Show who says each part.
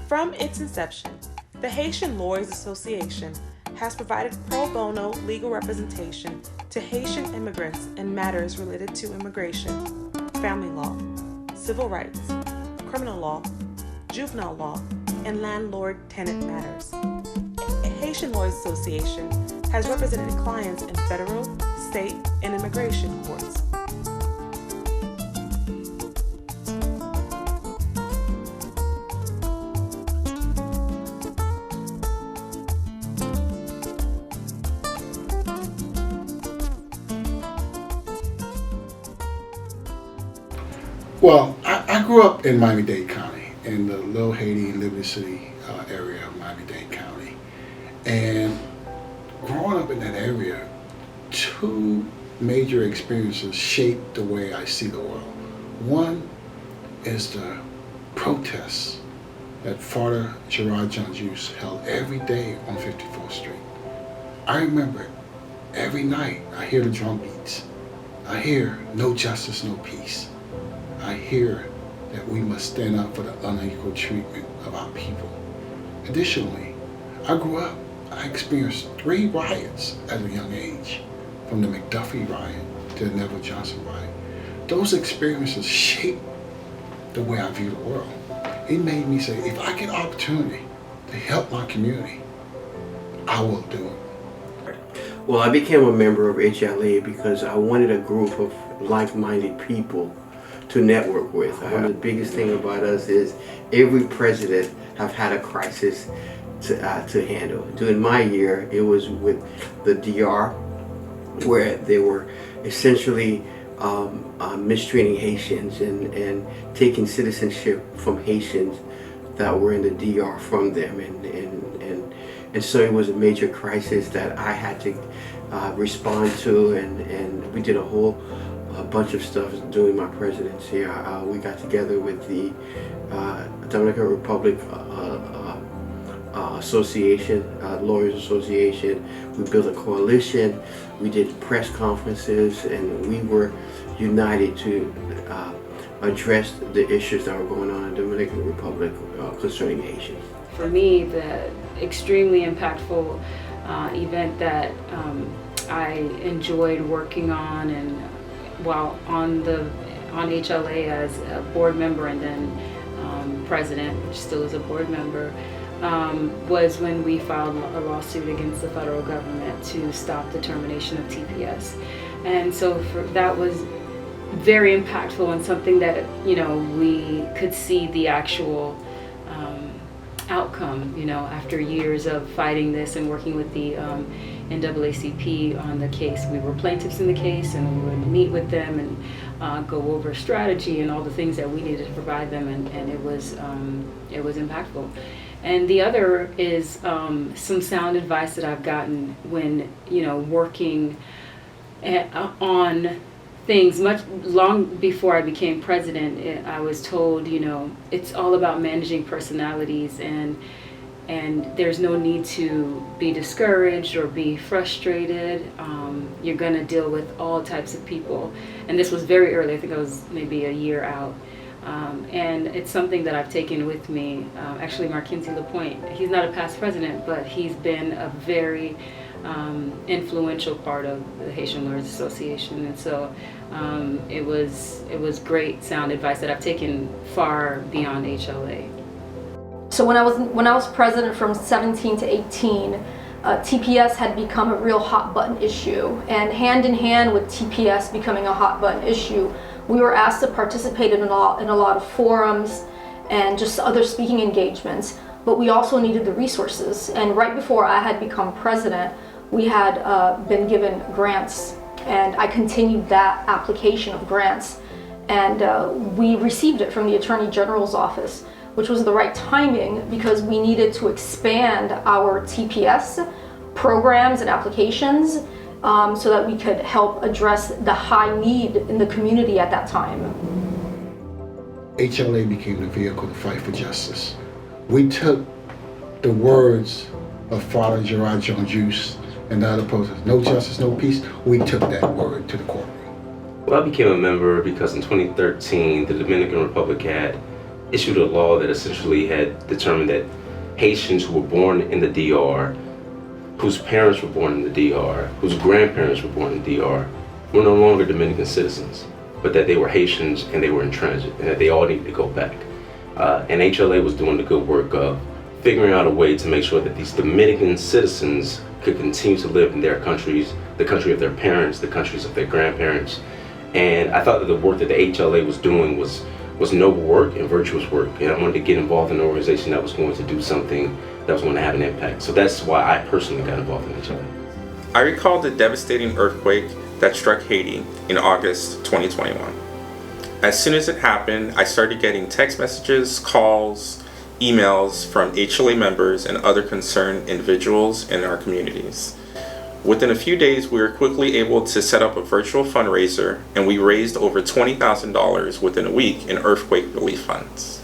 Speaker 1: From its inception, the Haitian Lawyers Association has provided pro bono legal representation to Haitian immigrants in matters related to immigration, family law, civil rights, criminal law, juvenile law, and landlord-tenant matters. Haitian Lawyers Association has represented clients in federal, state, and immigration courts.
Speaker 2: Well, I grew up in Miami-Dade County, in the Little Haiti, Liberty City area of Miami-Dade County. And growing up in that area, two major experiences shaped the way I see the world. One is the protests that Father Gerard John-Juice held every day on 54th Street. I remember every night I hear the drum beats. I hear no justice, no peace. I hear that we must stand up for the unequal treatment of our people. Additionally, I grew up, I experienced 3 riots at a young age, from the McDuffie riot to the Neville Johnson riot. Those experiences shaped the way I view the world. It made me say, if I get opportunity to help my community, I will do it.
Speaker 3: Well, I became a member of HLA because I wanted a group of like-minded people to network with. The biggest thing about us is every president have had a crisis to handle. During my year, it was with the DR, where they were essentially mistreating Haitians and taking citizenship from Haitians that were in the DR from them, and so it was a major crisis that I had to respond to, and we did a bunch of stuff during my presidency. We got together with the Dominican Republic Association, Lawyers Association. We built a coalition. We did press conferences, and we were united to address the issues that were going on in the Dominican Republic concerning Haitians.
Speaker 4: For me, the extremely impactful event that I enjoyed working on, and while on HLA as a board member and then president, which still is a board member, was when we filed a lawsuit against the federal government to stop the termination of TPS. And so that was very impactful, and something that, you know, we could see the actual outcome, you know, after years of fighting this and working with the NAACP on the case. We were plaintiffs in the case, and we would meet with them and go over strategy and all the things that we needed to provide them, and it was impactful. And the other is some sound advice that I've gotten when, you know, working on things long before I became president. I was told, you know, it's all about managing personalities, and there's no need to be discouraged or be frustrated. You're going to deal with all types of people. And this was very early. I think I was maybe a year out. And it's something that I've taken with me. Actually, Marquincy Lapointe, he's not a past president, but he's been a very influential part of the Haitian Lawyers Association. And so it was great sound advice that I've taken far beyond HLA.
Speaker 5: So when I was president from 17 to 18, TPS had become a real hot button issue, and hand in hand with TPS becoming a hot button issue, we were asked to participate in a lot of forums and just other speaking engagements, but we also needed the resources. And right before I had become president, we had been given grants, and I continued that application of grants, and we received it from the Attorney General's office, which was the right timing because we needed to expand our TPS programs and applications so that we could help address the high need in the community at that time.
Speaker 2: HLA became the vehicle to fight for justice. We took the words of Father Gerard John-Juice and the other protesters, no justice, no peace. We took that word to the courtroom.
Speaker 6: Well, I became a member because in 2013, the Dominican Republic had issued a law that essentially had determined that Haitians who were born in the DR, whose parents were born in the DR, whose grandparents were born in the DR, were no longer Dominican citizens, but that they were Haitians and they were in transit, and that they all needed to go back. And HLA was doing the good work of figuring out a way to make sure that these Dominican citizens could continue to live in their countries, the country of their parents, the countries of their grandparents. And I thought that the work that the HLA was doing was noble work and virtuous work. And I wanted to get involved in an organization that was going to do something that was going to have an impact. So that's why I personally got involved in HLA.
Speaker 7: I recall the devastating earthquake that struck Haiti in August 2021. As soon as it happened, I started getting text messages, calls, emails from HLA members and other concerned individuals in our communities. Within a few days, we were quickly able to set up a virtual fundraiser, and we raised over $20,000 within a week in earthquake relief funds.